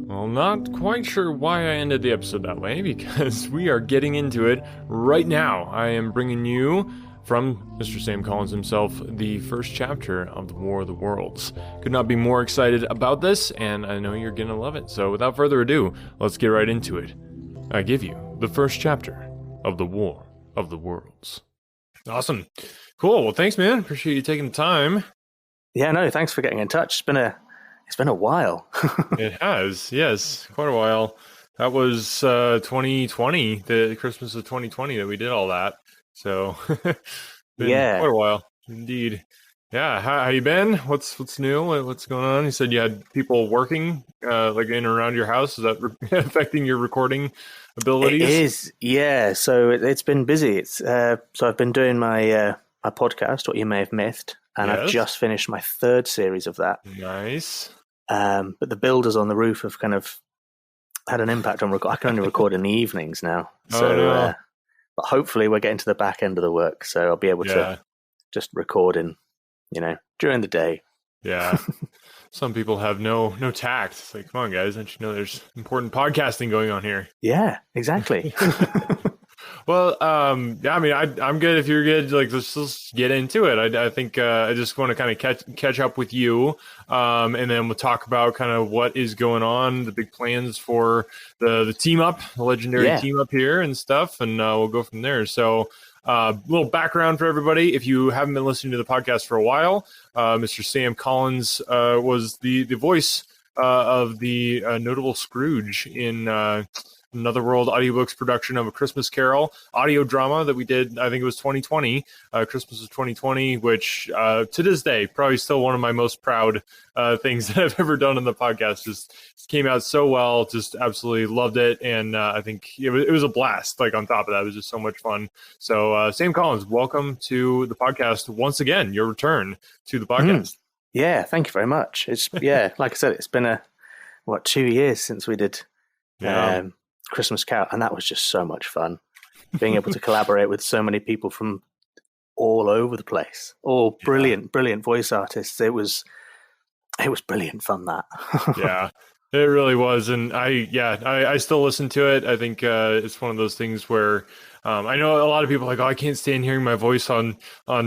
Well, not quite sure why I ended the episode that way, because we are getting into it right now. I am bringing you, from Mr. Sam Collins himself, the first chapter of The War of the Worlds. Could not be more excited about this, and I know you're gonna love it. So without further ado, let's get right into it. I give you the first chapter of The War of the Worlds. Awesome. Cool. Well, thanks, man. Appreciate you taking the time. Yeah, no, thanks for getting in touch. It's been a while. It has, yes, quite a while. That was 2020, the Christmas of 2020 that we did all that. So, been Yeah. quite a while, indeed. Yeah, how you been? What's new? What's going on? You said you had people working, like in and around your house. Is that affecting your recording abilities? It is, yeah. So it's been busy. So I've been doing my podcast, What You May Have Missed, and I've Yes. just finished my third series of that. Nice. But the builders on the roof have kind of had an impact on I can only record in the evenings now. So, Oh, no. but hopefully we're getting to the back end of the work, so I'll be able Yeah. to just record during the day. Yeah. Some people have no tact. It's like, come on, guys, don't you know there's important podcasting going on here? Yeah, exactly. Well, yeah, I mean, I'm good if you're good. Like, let's get into it. I think I just want to kind of catch up with you, and then we'll talk about kind of what is going on, the big plans for the team up, the legendary team up here and stuff, and we'll go from there. So, a little background for everybody. If you haven't been listening to the podcast for a while, Mr. Sam Collins was the voice of the notable Scrooge in Another World audiobooks production of A Christmas Carol audio drama that we did. I think it was 2020, Christmas of 2020, which to this day, probably still one of my most proud things that I've ever done on the podcast. Just came out so well, just absolutely loved it. And I think it was a blast. Like on top of that, it was just so much fun. So Sam Collins, welcome to the podcast once again, your return to the podcast. Yeah, thank you very much. It's like I said, it's been 2 years since we did Christmas Carol, and that was just so much fun. Being able to collaborate with so many people from all over the place, all brilliant voice artists. It was brilliant fun, that. Yeah, it really was. And I still listen to it. I think it's one of those things where I know a lot of people are like, oh, I can't stand hearing my voice on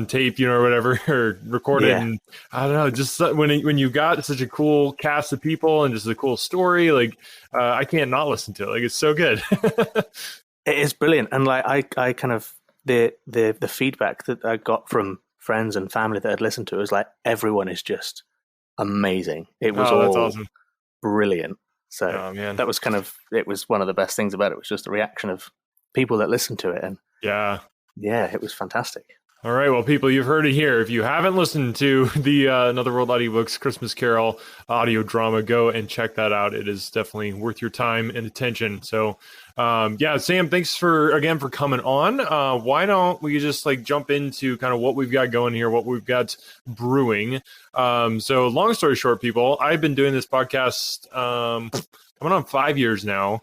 tape, or whatever, or recorded. Yeah. And I don't know, just when you got such a cool cast of people and just a cool story, like I can't not listen to it. Like, it's so good. It is brilliant. And like I kind of the feedback that I got from friends and family that had listened to it was like, everyone is just amazing. It was that's all awesome. brilliant. So Man. that was it was one of the best things about it, was just the reaction of people that listened to it. And yeah, it was fantastic. All right, well, people, you've heard it here. If you haven't listened to the Another World Audiobooks Christmas Carol audio drama, go and check that out. It is definitely worth your time and attention. So, Sam, thanks for coming on. Why don't we just jump into kind of what we've got going here, what we've got brewing. So long story short, people, I've been doing this podcast coming on 5 years now,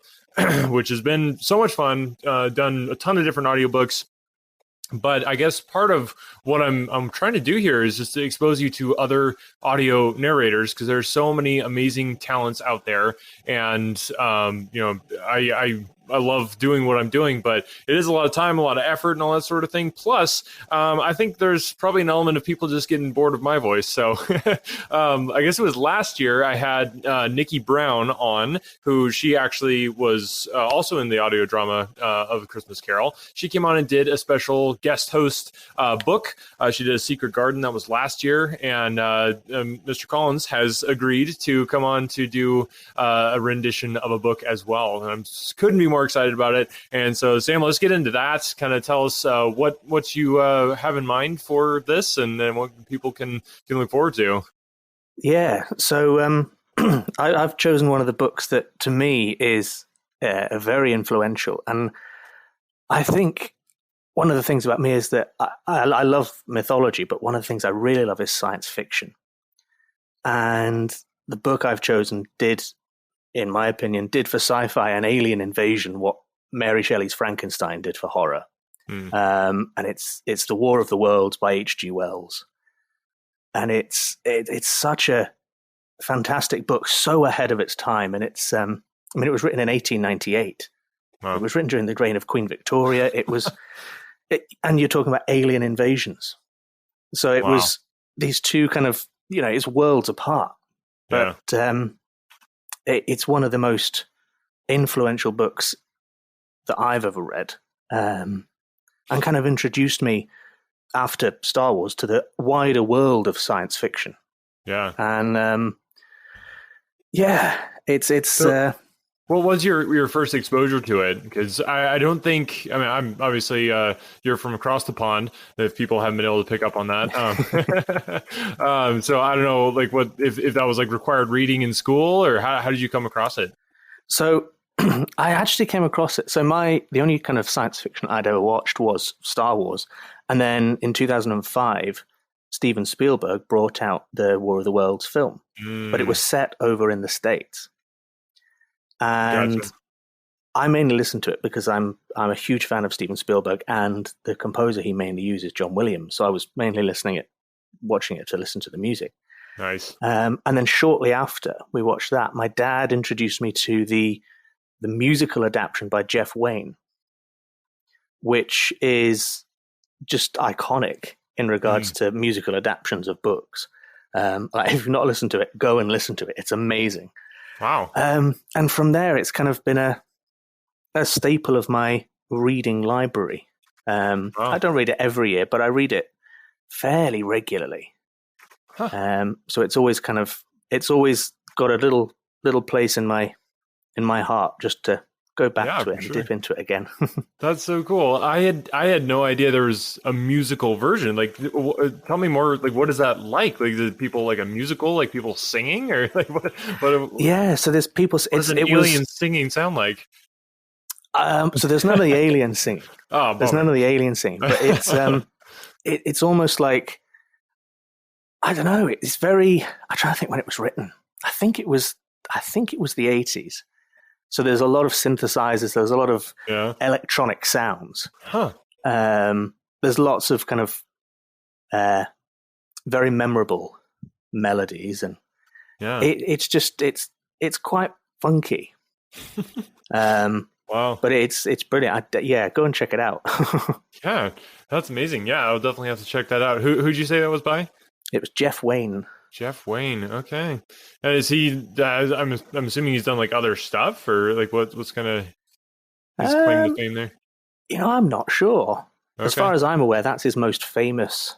which has been so much fun. Done a ton of different audiobooks. But I guess part of what I'm trying to do here is just to expose you to other audio narrators, because there's so many amazing talents out there. And, I love doing what I'm doing, but it is a lot of time, a lot of effort, and all that sort of thing. Plus, I think there's probably an element of people just getting bored of my voice. So I guess it was last year I had Nikki Brown on, who she actually was also in the audio drama of A Christmas Carol. She came on and did a special guest host book. She did A Secret Garden. That was last year. And Mr. Collins has agreed to come on to do a rendition of a book as well. And I couldn't be more excited about it. And so, Sam, let's get into that. Kind of tell us what you have in mind for this, and then what people can look forward to. Yeah. So I've chosen one of the books that to me is very influential. And I think one of the things about me is that I love mythology, but one of the things I really love is science fiction. And the book I've chosen did, in my opinion, did for sci-fi and alien invasion what Mary Shelley's Frankenstein did for horror. And it's The War of the Worlds by H.G. Wells. And it's such a fantastic book, so ahead of its time. And it's, I mean, it was written in 1898. It Wow. was written during the reign of Queen Victoria. It was, and you're talking about alien invasions. So it Wow. was these two kind of, it's worlds apart. Yeah. But it's one of the most influential books that I've ever read, and kind of introduced me after Star Wars to the wider world of science fiction. Yeah. And it's So, what was your first exposure to it? Because I don't think, I mean, I'm obviously, you're from across the pond, if people haven't been able to pick up on that. So I don't know, like what, if that was like required reading in school, or how did you come across it? so I actually came across it. So the only kind of science fiction I'd ever watched was Star Wars, and then in 2005, Steven Spielberg brought out the War of the Worlds film, but it was set over in the States. And Gotcha. I mainly listened to it because I'm a huge fan of Steven Spielberg, and the composer he mainly uses, John Williams. So I was mainly watching it to listen to the music. Nice. And then shortly after we watched that, my dad introduced me to the musical adaptation by Jeff Wayne, which is just iconic in regards to musical adaptations of books. Like if you've not listened to it, go and listen to it. It's amazing. Wow. And from there, it's kind of been a staple of my reading library. Wow. I don't read it every year, but I read it fairly regularly. Huh. So it's always got a little place in my heart just to go back to it and sure. dip into it again. That's so cool. I had no idea there was a musical version. Like, tell me more. Like, what is that like? Like, did people like a musical? Like people singing, or like what? Yeah. So there's people. What does an alien singing sound like? So there's none of the aliens singing. Oh, There's none of the aliens singing, but it's it's almost like, I don't know. It's very. I'm trying to think when it was written. I think it was the 80s. So there's a lot of synthesizers. There's a lot of electronic sounds. Huh. There's lots of kind of very memorable melodies, and it's quite funky. Wow. But it's brilliant. Go and check it out. Yeah, that's amazing. Yeah, I'll definitely have to check that out. Who'd you say that was by? It was Jeff Wayne. Jeff Wayne. Okay. And is he? I'm assuming he's done like other stuff, or like what's kind of his claim to fame there? I'm not sure. Okay. As far as I'm aware, that's his most famous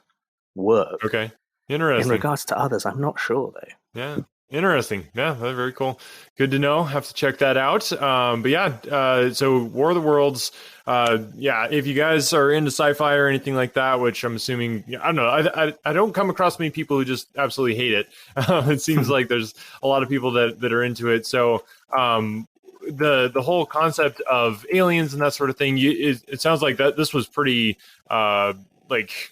work. Okay. Interesting. In regards to others, I'm not sure though. Yeah. Interesting. Yeah, that's very cool. Good to know. Have to check that out. But yeah, so War of the Worlds. If you guys are into sci-fi or anything like that, which I'm assuming, I don't know. I don't come across many people who just absolutely hate it. It seems like there's a lot of people that are into it. So the whole concept of aliens and that sort of thing, it sounds like that this was pretty like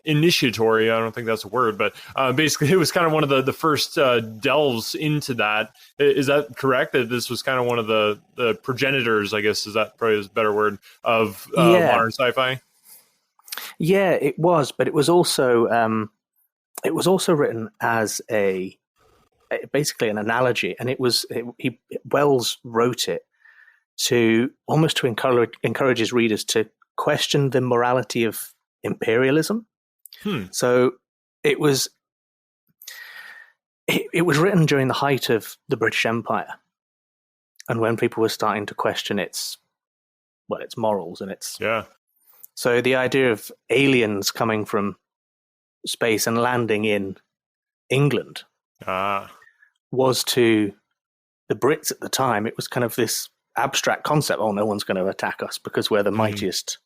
initiatory. I don't think that's a word, but basically it was kind of one of the first delves into that. Is that correct? That this was kind of one of the progenitors, I guess, is that probably a better word, of modern sci-fi? Yeah, it was, but it was also written as basically an analogy, and Wells wrote it to encourage his readers to question the morality of imperialism. So it was written during the height of the British Empire, and when people were starting to question its morals and its So the idea of aliens coming from space and landing in England was, to the Brits at the time, it was kind of this abstract concept. Oh, no one's going to attack us because we're the mightiest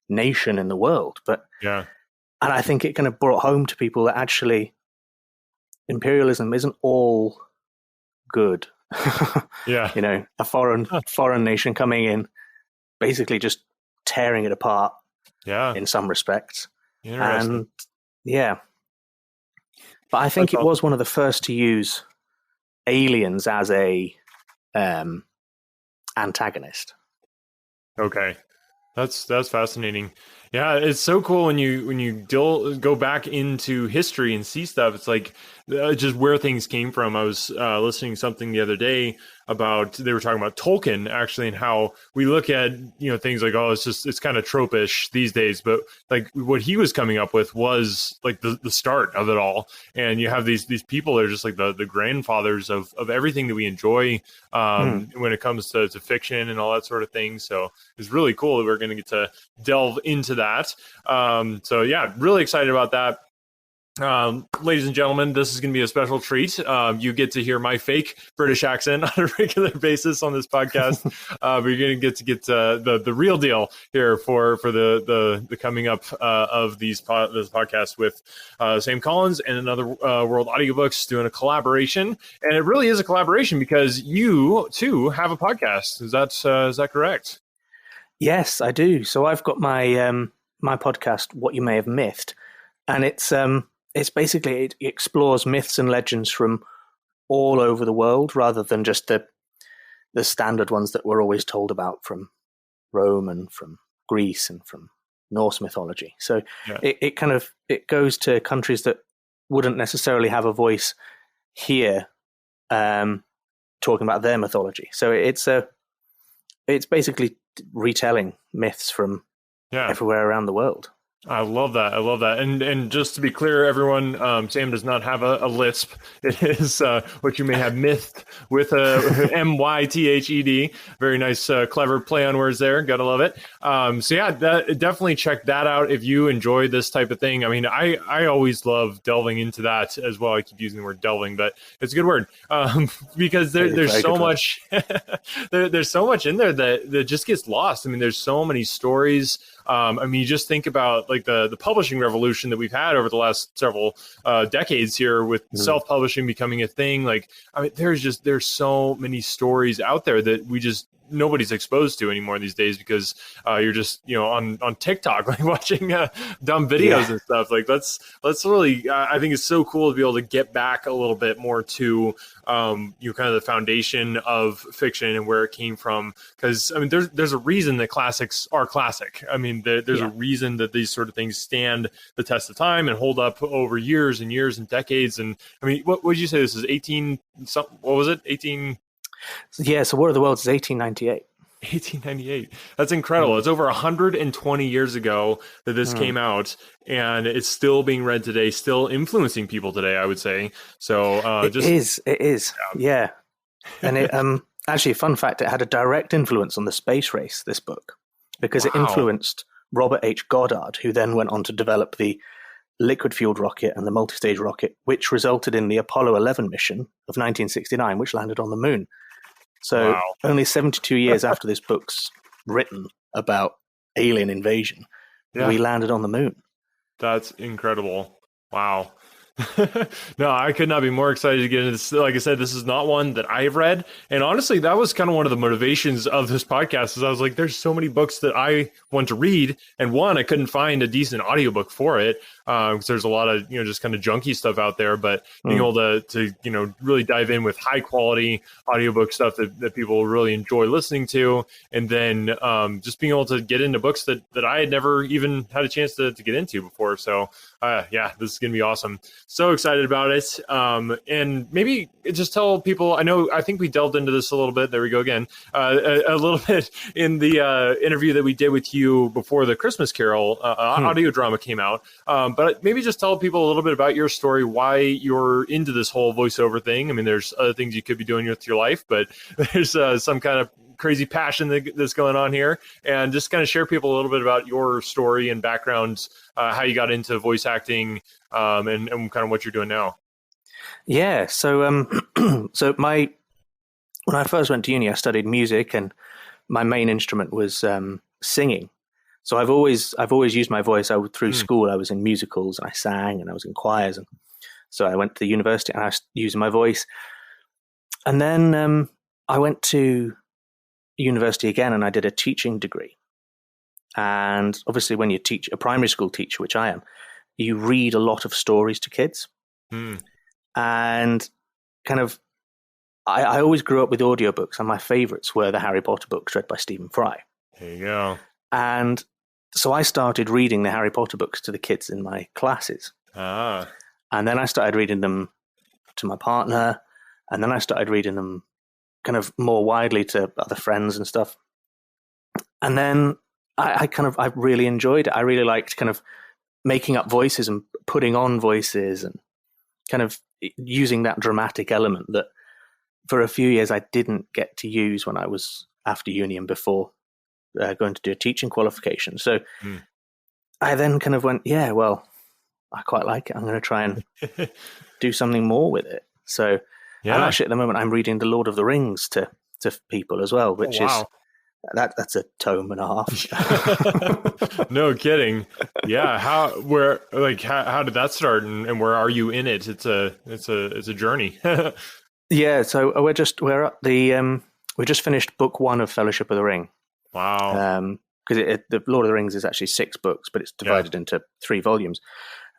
nation in the world. And I think it kind of brought home to people that actually imperialism isn't all good. A foreign nation coming in, basically just tearing it apart in some respects. And but I think it was one of the first to use aliens as a antagonist. Okay. That's fascinating. Yeah, it's so cool when you go back into history and see stuff. It's like just where things came from. I was listening to something the other day about, they were talking about Tolkien actually, and how we look at, things like, oh, it's kind of tropish these days, but like what he was coming up with was like the start of it all. And you have these people that are just like the grandfathers of everything that we enjoy when it comes to fiction and all that sort of thing. So it's really cool that we're going to get to delve into that. So yeah, really excited about that. Ladies and gentlemen, this is going to be a special treat. You get to hear my fake British accent on a regular basis on this podcast. But you're going to get the real deal here for the coming up of this podcast with Sam Collins and Another World Audiobooks doing a collaboration, and it really is a collaboration because you too have a podcast. Is that correct? Yes, I do. So I've got my my podcast, What You May Have Mythed, and it's basically, it explores myths and legends from all over the world rather than just the standard ones that we're always told about from Rome and from Greece and from Norse mythology. So Yeah. it goes to countries that wouldn't necessarily have a voice here talking about their mythology. So it's basically retelling myths from everywhere around the world. I love that. And just to be clear, everyone, Sam does not have a lisp. It is What You May Have Mythed with a MYTHED. Very nice, clever play on words there. Gotta love it. So yeah, definitely check that out if you enjoy this type of thing. I mean, I always love delving into that as well. I keep using the word delving, but it's a good word because there's so much. There's so much in there that just gets lost. I mean, there's so many stories. I mean, you just think about like the publishing revolution that we've had over the last several decades here with self-publishing becoming a thing. Like, I mean, there's so many stories out there that nobody's exposed to anymore these days because you're just on TikTok like watching dumb videos and stuff. Like let's really I think it's so cool to be able to get back a little bit more to kind of the foundation of fiction and where it came from, because I mean there's a reason that classics are classic. I mean there's a reason that these sort of things stand the test of time and hold up over years and years and decades. And I mean, what would you say this is 18 something? What was it? 18? Yeah, so War of the Worlds is 1898. 1898. That's incredible. It's over 120 years ago that this came out, and it's still being read today, still influencing people today, I would say. So it is. Yeah. And it actually, fun fact, it had a direct influence on the space race, this book, because it influenced Robert H. Goddard, who then went on to develop the liquid-fueled rocket and the multi-stage rocket, which resulted in the Apollo 11 mission of 1969, which landed on the moon. So only 72 years after this book's written about alien invasion, we landed on the moon. That's incredible. Wow. No, I could not be more excited to get into this. Like I said, this is not one that I've read. And honestly, that was kind of one of the motivations of this podcast, is I was like, there's so many books that I want to read. And one, I couldn't find a decent audiobook for it. Because there's a lot of, just kind of junky stuff out there, but being able to really dive in with high quality audiobook stuff that people really enjoy listening to. And then just being able to get into books that I had never even had a chance to get into before. So this is going to be awesome. So excited about it. And maybe just tell people, I think we delved into this a little bit. There we go again. A little bit in the interview that we did with you before the Christmas Carol audio drama came out. But maybe just tell people a little bit about your story, why you're into this whole voiceover thing. I mean, there's other things you could be doing with your life, but there's some kind of crazy passion that's going on here. And just kind of share people a little bit about your story and background, how you got into voice acting, and kind of what you're doing now. Yeah. So, when I first went to uni, I studied music, and my main instrument was singing. So I've always used my voice. Through school, I was in musicals and I sang, and I was in choirs. And so I went to the university and I was using my voice. And then I went to university again, and I did a teaching degree. And obviously, when you teach a primary school teacher, which I am, you read a lot of stories to kids. And kind of, I always grew up with audiobooks, and my favorites were the Harry Potter books read by Stephen Fry. There you go. And so I started reading the Harry Potter books to the kids in my classes. And then I started reading them to my partner, and then I started reading them kind of more widely to other friends and stuff. And then I really enjoyed it. I really liked kind of making up voices and putting on voices and kind of using that dramatic element that for a few years I didn't get to use when I was after uni and before going to do a teaching qualification. So I then kind of went, yeah, well, I quite like it. I'm going to try and do something more with it. So and actually at the moment I'm reading The Lord of the Rings to people as well, which is that's a tome and a half. No kidding. Yeah. How did that start, and where are you in it? It's a journey. Yeah. So we're at we just finished book 1 of Fellowship of the Ring. Wow. Because the Lord of the Rings is actually 6 books, but it's divided into 3 volumes.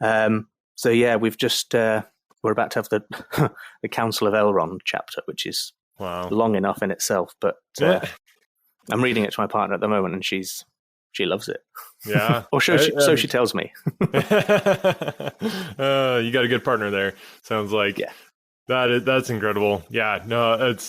So yeah, we've just we're about to have the the Council of Elrond chapter, which is long enough in itself, but I'm reading it to my partner at the moment, and she loves it. Yeah. Or so she tells me. You got a good partner there. Sounds like. Yeah. That's incredible. Yeah, no, it's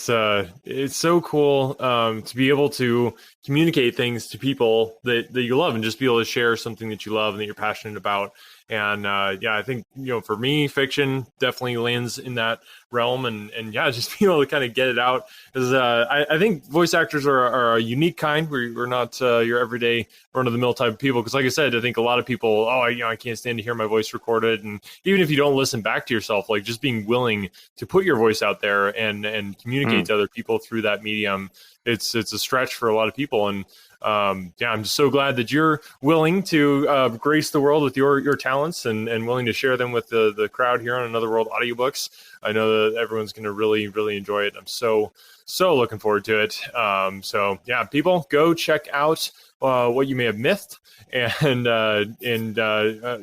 so cool to be able to communicate things to people that you love, and just be able to share something that you love and that you're passionate about. And I think, for me, fiction definitely lands in that realm, and just be able to kind of get it out. Because I think voice actors are a unique kind. We're not your everyday run-of-the-mill type of people. Because like I said, I think a lot of people, I can't stand to hear my voice recorded. And even if you don't listen back to yourself, like just being willing to put your voice out there and communicate to other people through that medium, it's a stretch for a lot of people. And I'm just so glad that you're willing to grace the world with your talents and willing to share them with the crowd here on Another World Audiobooks. I know that everyone's going to really, really enjoy it. I'm so looking forward to it. People, go check out What You May Have Missed, and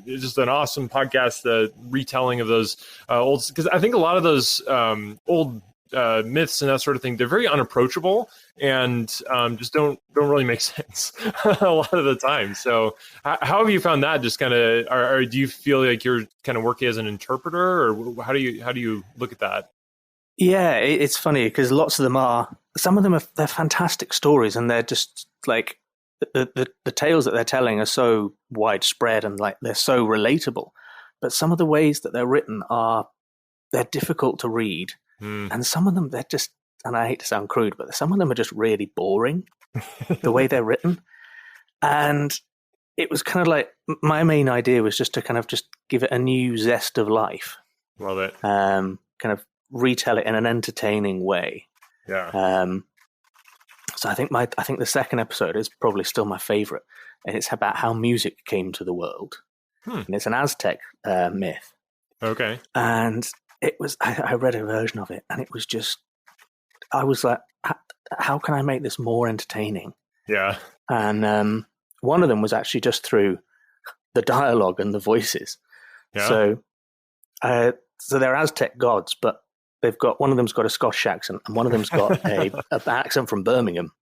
just an awesome podcast retelling of those old, because I think a lot of those old myths and that sort of thing, they're very unapproachable and just don't really make sense a lot of the time. So how have you found that? Just kind of, or do you feel like you're kind of working as an interpreter, or how do you look at that? Yeah, it's funny because some of them they're fantastic stories, and they're just like the tales that they're telling are so widespread and like they're so relatable. But some of the ways that they're written they're difficult to read. And some of them, they're just, and I hate to sound crude, but some of them are just really boring, the way they're written. And it was kind of like, my main idea was just to kind of just give it a new zest of life. Love it. Kind of retell it in an entertaining way. Yeah. So I think the second episode is probably still my favorite. And it's about how music came to the world. And it's an Aztec myth. Okay. And it was, I read a version of it, and it was just, I was like, how can I make this more entertaining? Yeah. And one of them was actually just through the dialogue and the voices. Yeah. So they're Aztec gods, but they've got, one of them's got a Scottish accent, and one of them's got an accent from Birmingham.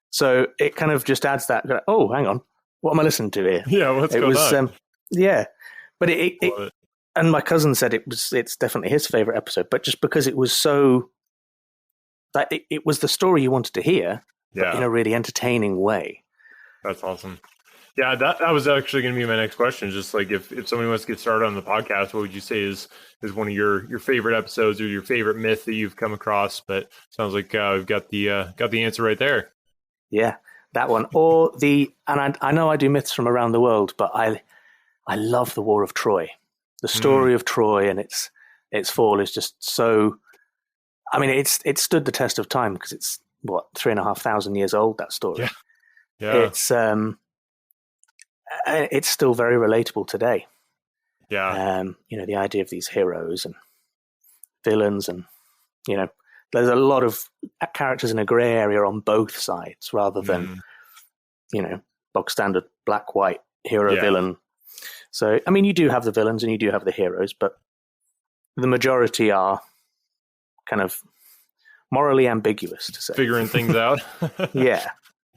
So it kind of just adds that, oh, hang on, what am I listening to here? Yeah, what's going on? Yeah, but it and my cousin said it's definitely his favorite episode, but just because it was so that it was the story you wanted to hear, but in a really entertaining way. That's awesome. Yeah, that was actually going to be my next question. Just like if somebody wants to get started on the podcast, what would you say is one of your favorite episodes or your favorite myth that you've come across? But sounds like we've got the answer right there. Yeah, that one. Or I know I do myths from around the world, but I love the War of Troy. The story of Troy and its fall is just so. I mean, it stood the test of time because it's 3,500 years old. That story. Yeah. It's still very relatable today. Yeah. The idea of these heroes and villains, and there's a lot of characters in a grey area on both sides, rather than bog standard black white hero villain. So, I mean, you do have the villains and you do have the heroes, but the majority are kind of morally ambiguous, to say. Figuring things out. Yeah.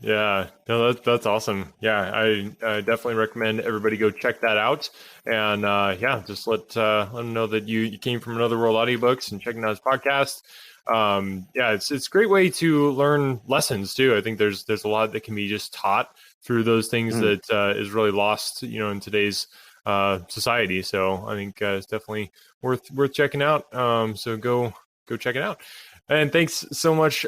Yeah, no, that's awesome. Yeah, I definitely recommend everybody go check that out. And yeah, just let them know that you came from Another World Audiobooks and checking out his podcast. Yeah, it's a great way to learn lessons too. I think there's a lot that can be just taught through those things Mm. that is really lost, in today's society. So I think it's definitely worth checking out. So go check it out. And thanks so much,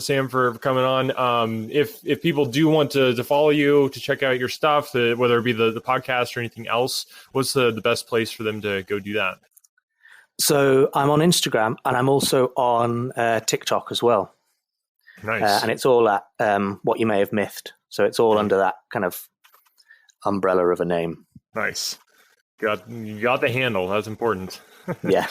Sam, for coming on. If people do want to follow you, to check out your stuff, whether it be the podcast or anything else, what's the best place for them to go do that? So I'm on Instagram and I'm also on TikTok as well. Nice. And it's all at What You May Have Missed. So it's all under that kind of umbrella of a name. Nice. You got the handle. That's important. Yeah.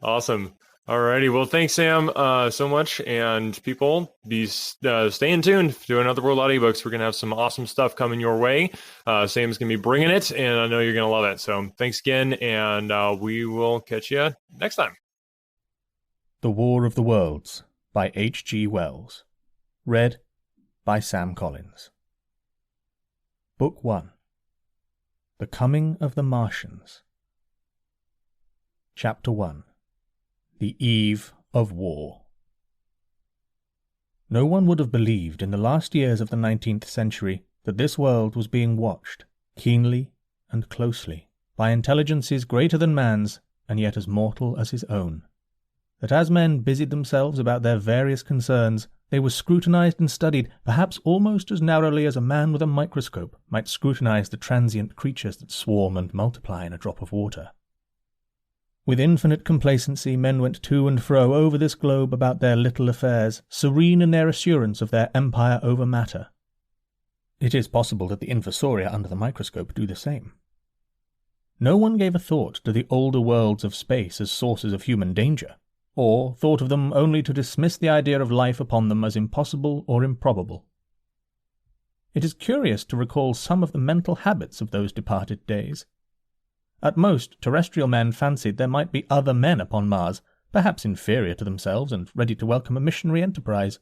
Awesome. Alrighty. Well, thanks, Sam, so much. And people, be staying tuned to Another World Audiobooks. We're going to have some awesome stuff coming your way. Sam's going to be bringing it, and I know you're going to love it. So thanks again, and we will catch you next time. The War of the Worlds by H.G. Wells. Read by Sam Collins. Book 1. The Coming of the Martians. Chapter 1. The Eve of War. No one would have believed in the last years of the 19th century that this world was being watched, keenly and closely, by intelligences greater than man's and yet as mortal as his own. That as men busied themselves about their various concerns, they were scrutinized and studied, perhaps almost as narrowly as a man with a microscope might scrutinize the transient creatures that swarm and multiply in a drop of water. With infinite complacency men went to and fro over this globe about their little affairs, serene in their assurance of their empire over matter. It is possible that the infusoria under the microscope do the same. No one gave a thought to the older worlds of space as sources of human danger, or thought of them only to dismiss the idea of life upon them as impossible or improbable. It is curious to recall some of the mental habits of those departed days. At most, terrestrial men fancied there might be other men upon Mars, perhaps inferior to themselves and ready to welcome a missionary enterprise.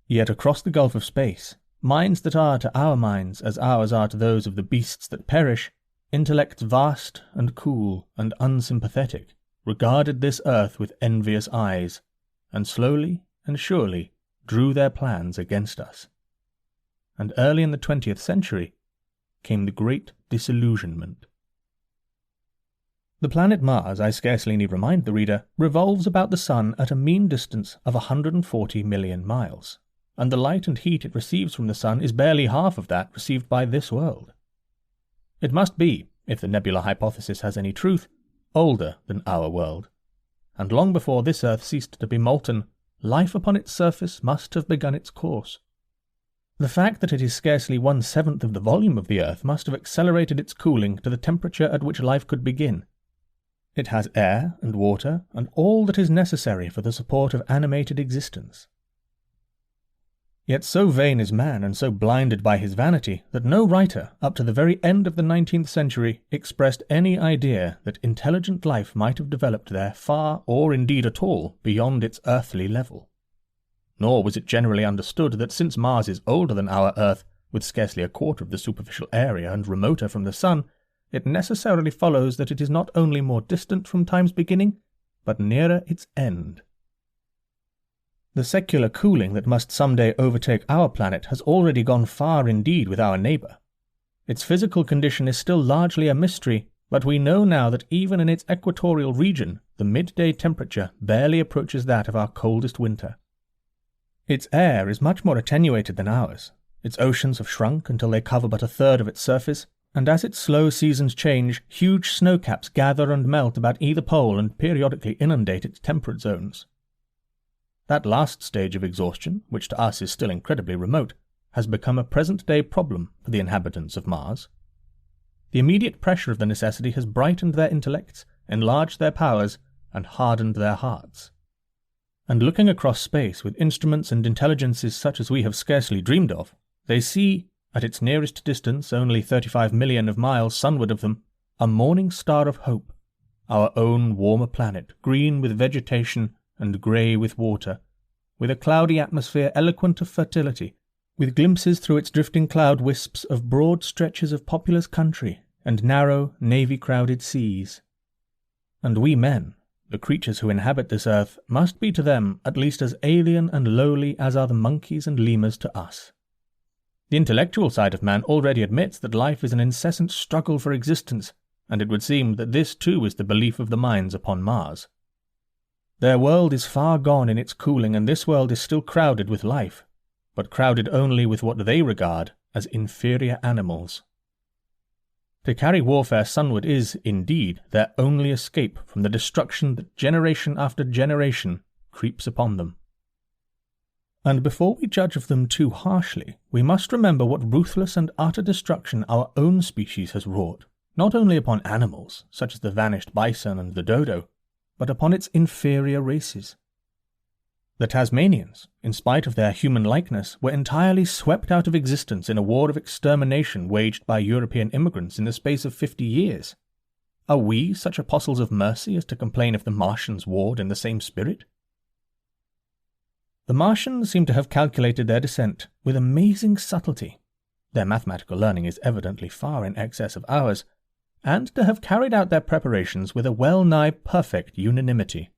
Yet across the gulf of space, minds that are to our minds as ours are to those of the beasts that perish, intellects vast and cool and unsympathetic, regarded this earth with envious eyes, and slowly and surely drew their plans against us. And early in the 20th century came the Great Disillusionment. The planet Mars, I scarcely need remind the reader, revolves about the Sun at a mean distance of 140 million miles, and the light and heat it receives from the Sun is barely half of that received by this world. It must be, if the nebula hypothesis has any truth, older than our world, and long before this Earth ceased to be molten, life upon its surface must have begun its course. The fact that it is scarcely 1/7 of the volume of the Earth must have accelerated its cooling to the temperature at which life could begin. It has air and water and all that is necessary for the support of animated existence. Yet so vain is man and so blinded by his vanity that no writer, up to the very end of the 19th century, expressed any idea that intelligent life might have developed there far, or indeed at all, beyond its earthly level. Nor was it generally understood that since Mars is older than our Earth, with scarcely a quarter of the superficial area and remoter from the Sun, it necessarily follows that it is not only more distant from time's beginning, but nearer its end. The secular cooling that must someday overtake our planet has already gone far indeed with our neighbour. Its physical condition is still largely a mystery, but we know now that even in its equatorial region, the midday temperature barely approaches that of our coldest winter. Its air is much more attenuated than ours. Its oceans have shrunk until they cover but a third of its surface, and as its slow seasons change, huge snowcaps gather and melt about either pole and periodically inundate its temperate zones. That last stage of exhaustion, which to us is still incredibly remote, has become a present-day problem for the inhabitants of Mars. The immediate pressure of the necessity has brightened their intellects, enlarged their powers, and hardened their hearts. And looking across space with instruments and intelligences such as we have scarcely dreamed of, they see, at its nearest distance, only 35 million of miles sunward of them, a morning star of hope, our own warmer planet, green with vegetation and grey with water, with a cloudy atmosphere eloquent of fertility, with glimpses through its drifting cloud wisps of broad stretches of populous country and narrow, navy-crowded seas. And we men, the creatures who inhabit this earth, must be to them at least as alien and lowly as are the monkeys and lemurs to us. The intellectual side of man already admits that life is an incessant struggle for existence, and it would seem that this too is the belief of the minds upon Mars. Their world is far gone in its cooling, and this world is still crowded with life, but crowded only with what they regard as inferior animals. To carry warfare sunward is, indeed, their only escape from the destruction that generation after generation creeps upon them. And before we judge of them too harshly, we must remember what ruthless and utter destruction our own species has wrought, not only upon animals, such as the vanished bison and the dodo, but upon its inferior races. The Tasmanians, in spite of their human likeness, were entirely swept out of existence in a war of extermination waged by European immigrants in the space of 50 years. Are we such apostles of mercy as to complain if the Martians warred in the same spirit? The Martians seem to have calculated their descent with amazing subtlety. Their mathematical learning is evidently far in excess of ours, and to have carried out their preparations with a well-nigh perfect unanimity.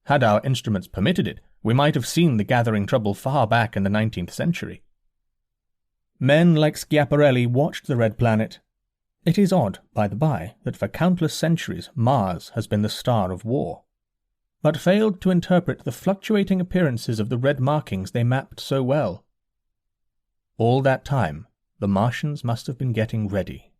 Had our instruments permitted it, we might have seen the gathering trouble far back in the 19th century. Men like Schiaparelli watched the red planet. It is odd, by the by, that for countless centuries Mars has been the star of war, but failed to interpret the fluctuating appearances of the red markings they mapped so well. All that time, the Martians must have been getting ready.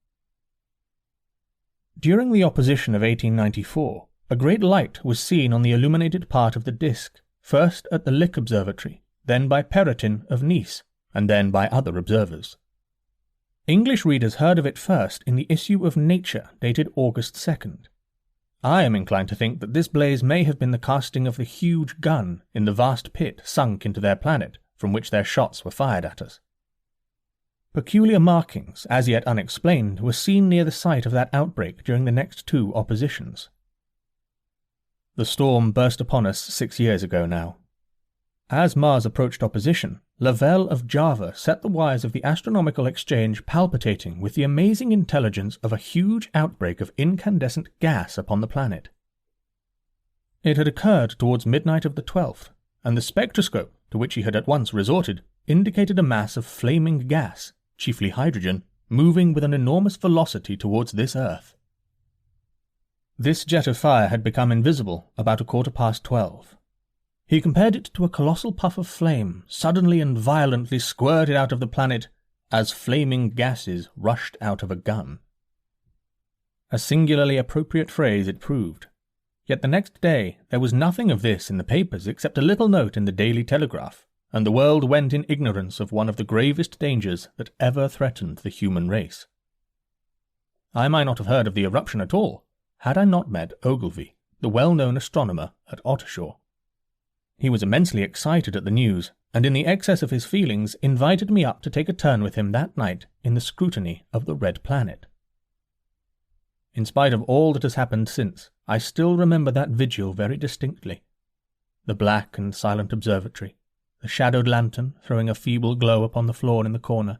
During the opposition of 1894, a great light was seen on the illuminated part of the disk, first at the Lick Observatory, then by Perrotin of Nice, and then by other observers. English readers heard of it first in the issue of Nature dated August 2nd. I am inclined to think that this blaze may have been the casting of the huge gun in the vast pit sunk into their planet from which their shots were fired at us. Peculiar markings, as yet unexplained, were seen near the site of that outbreak during the next two oppositions. The storm burst upon us 6 years ago now. As Mars approached opposition, Lavelle of Java set the wires of the astronomical exchange palpitating with the amazing intelligence of a huge outbreak of incandescent gas upon the planet. It had occurred towards midnight of the 12th, and the spectroscope, to which he had at once resorted, indicated a mass of flaming gas, chiefly hydrogen, moving with an enormous velocity towards this Earth. This jet of fire had become invisible about 12:15. He compared it to a colossal puff of flame suddenly and violently squirted out of the planet as flaming gases rushed out of a gun. A singularly appropriate phrase it proved. Yet the next day there was nothing of this in the papers except a little note in the Daily Telegraph, and the world went in ignorance of one of the gravest dangers that ever threatened the human race. I might not have heard of the eruption at all, had I not met Ogilvy, the well-known astronomer at Ottershaw. He was immensely excited at the news, and in the excess of his feelings invited me up to take a turn with him that night in the scrutiny of the red planet. In spite of all that has happened since, I still remember that vigil very distinctly. The black and silent observatory, the shadowed lantern throwing a feeble glow upon the floor in the corner,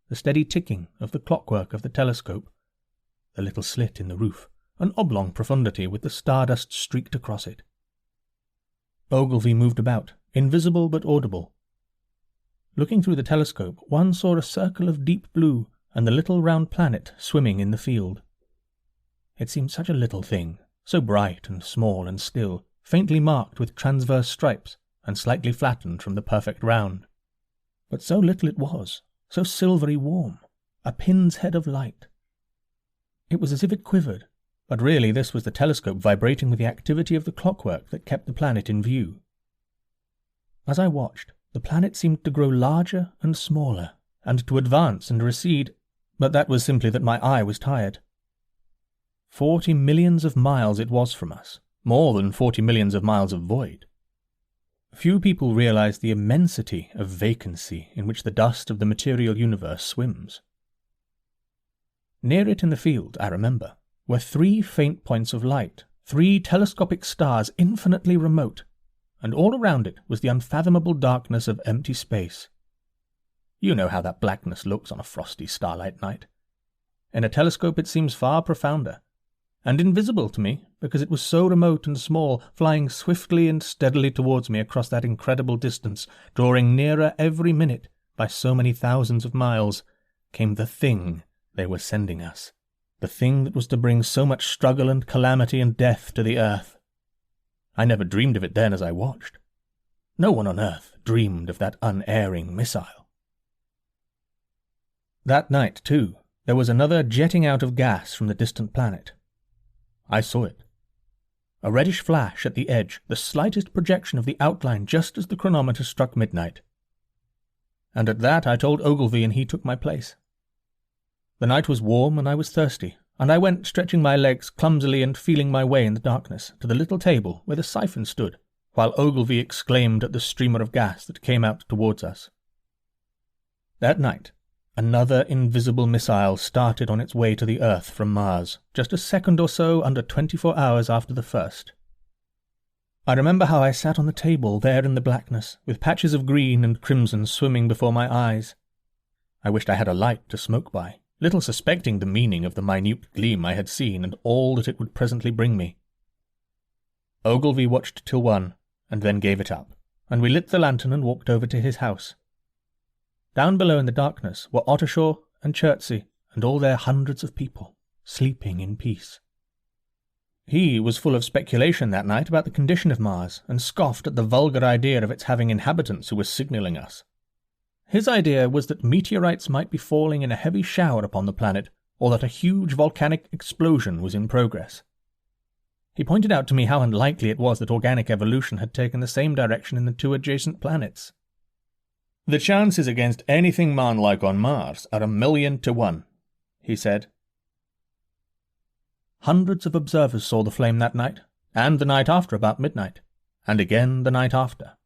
the steady ticking of the clockwork of the telescope, the little slit in the roof, an oblong profundity with the stardust streaked across it. Ogilvy moved about, invisible but audible. Looking through the telescope, one saw a circle of deep blue and the little round planet swimming in the field. It seemed such a little thing, so bright and small and still, faintly marked with transverse stripes and slightly flattened from the perfect round. But so little it was, so silvery warm, a pin's head of light. It was as if it quivered, but really this was the telescope vibrating with the activity of the clockwork that kept the planet in view. As I watched, the planet seemed to grow larger and smaller, and to advance and recede, but that was simply that my eye was tired. 40 millions of miles it was from us, more than 40 millions of miles of void. Few people realize the immensity of vacancy in which the dust of the material universe swims. Near it in the field, I remember, were 3 faint points of light, 3 telescopic stars infinitely remote, and all around it was the unfathomable darkness of empty space. You know how that blackness looks on a frosty starlight night. In a telescope it seems far profounder, and invisible to me because it was so remote and small, flying swiftly and steadily towards me across that incredible distance, drawing nearer every minute by so many thousands of miles, came the thing they were sending us, the thing that was to bring so much struggle and calamity and death to the earth. I never dreamed of it then as I watched. No one on earth dreamed of that unerring missile. That night, too, there was another jetting out of gas from the distant planet. I saw it. A reddish flash at the edge, the slightest projection of the outline just as the chronometer struck midnight. And at that I told Ogilvy, and he took my place. The night was warm and I was thirsty, and I went stretching my legs clumsily and feeling my way in the darkness to the little table where the siphon stood, while Ogilvy exclaimed at the streamer of gas that came out towards us. That night, another invisible missile started on its way to the Earth from Mars, just a second or so under 24 hours after the first. I remember how I sat on the table there in the blackness, with patches of green and crimson swimming before my eyes. I wished I had a light to smoke by, little suspecting the meaning of the minute gleam I had seen and all that it would presently bring me. Ogilvy watched till 1, and then gave it up, and we lit the lantern and walked over to his house. Down below in the darkness were Ottershaw and Chertsey and all their hundreds of people, sleeping in peace. He was full of speculation that night about the condition of Mars, and scoffed at the vulgar idea of its having inhabitants who were signalling us. His idea was that meteorites might be falling in a heavy shower upon the planet, or that a huge volcanic explosion was in progress. He pointed out to me how unlikely it was that organic evolution had taken the same direction in the 2 adjacent planets. "The chances against anything man-like on Mars are 1,000,000 to 1, he said. Hundreds of observers saw the flame that night, and the night after about midnight, and again the night after,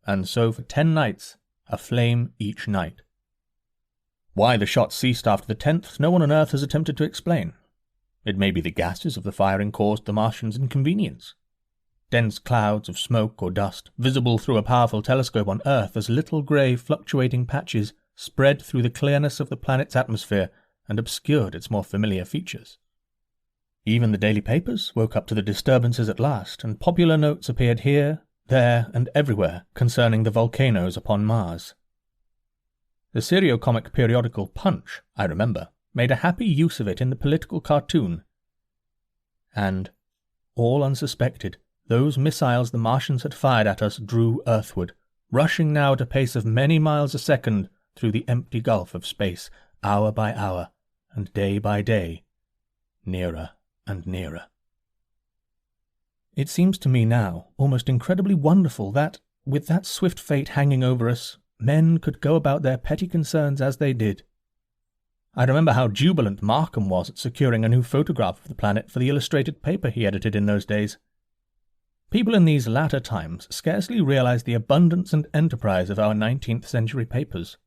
and so for 10 nights, a flame each night. Why the shot ceased after the 10th, no one on Earth has attempted to explain. It may be the gases of the firing caused the Martians inconvenience. Dense clouds of smoke or dust, visible through a powerful telescope on Earth as little grey fluctuating patches, spread through the clearness of the planet's atmosphere and obscured its more familiar features. Even the daily papers woke up to the disturbances at last, and popular notes appeared here, there, and everywhere concerning the volcanoes upon Mars. The serio-comic periodical Punch, I remember, made a happy use of it in the political cartoon. And, all unsuspected, those missiles the Martians had fired at us drew earthward, rushing now at a pace of many miles a second through the empty gulf of space, hour by hour, and day by day, nearer and nearer. It seems to me now almost incredibly wonderful that, with that swift fate hanging over us, men could go about their petty concerns as they did. I remember how jubilant Markham was at securing a new photograph of the planet for the illustrated paper he edited in those days. People in these latter times scarcely realize the abundance and enterprise of our 19th century papers.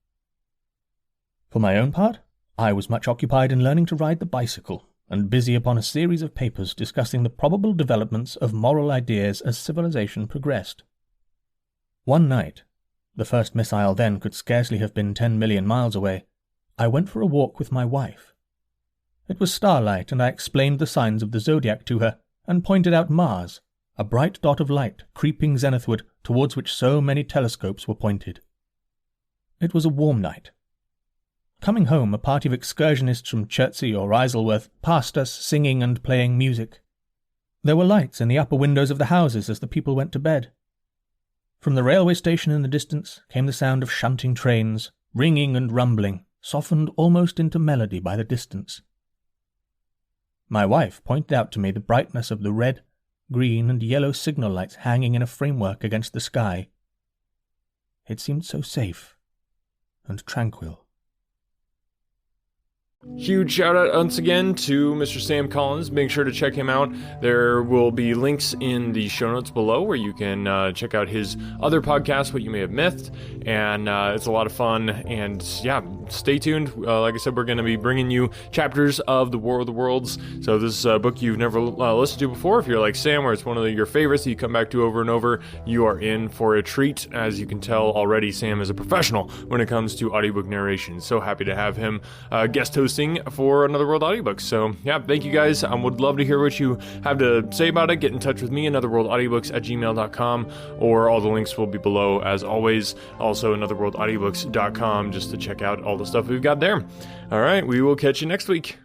For my own part, I was much occupied in learning to ride the bicycle, and busy upon a series of papers discussing the probable developments of moral ideas as civilization progressed. One night, the first missile then could scarcely have been 10 million miles away, I went for a walk with my wife. It was starlight, and I explained the signs of the zodiac to her, and pointed out Mars, a bright dot of light creeping zenithward towards which so many telescopes were pointed. It was a warm night. Coming home, a party of excursionists from Chertsey or Isleworth passed us singing and playing music. There were lights in the upper windows of the houses as the people went to bed. From the railway station in the distance came the sound of shunting trains, ringing and rumbling, softened almost into melody by the distance. My wife pointed out to me the brightness of the red, green and yellow signal lights hanging in a framework against the sky. It seemed so safe and tranquil. Huge shout out once again to Mr. Sam Collins. Make sure to check him out. There will be links in the show notes below where you can check out his other podcast, What You May Have Missed, and it's a lot of fun. And yeah, stay tuned. Like I said, we're going to be bringing you chapters of The War of the Worlds. So this is a book you've never listened to before. If you're like Sam, or it's one of your favorites that you come back to over and over, you are in for a treat. As you can tell already, Sam is a professional when it comes to audiobook narration. So happy to have him guest hosting for Another World Audiobooks. So yeah, thank you guys. I would love to hear what you have to say about it. Get in touch with me, anotherworldaudiobooks@gmail.com, or all the links will be below as always. Also anotherworldaudiobooks.com, just to check out all the stuff we've got there. All right, we will catch you next week.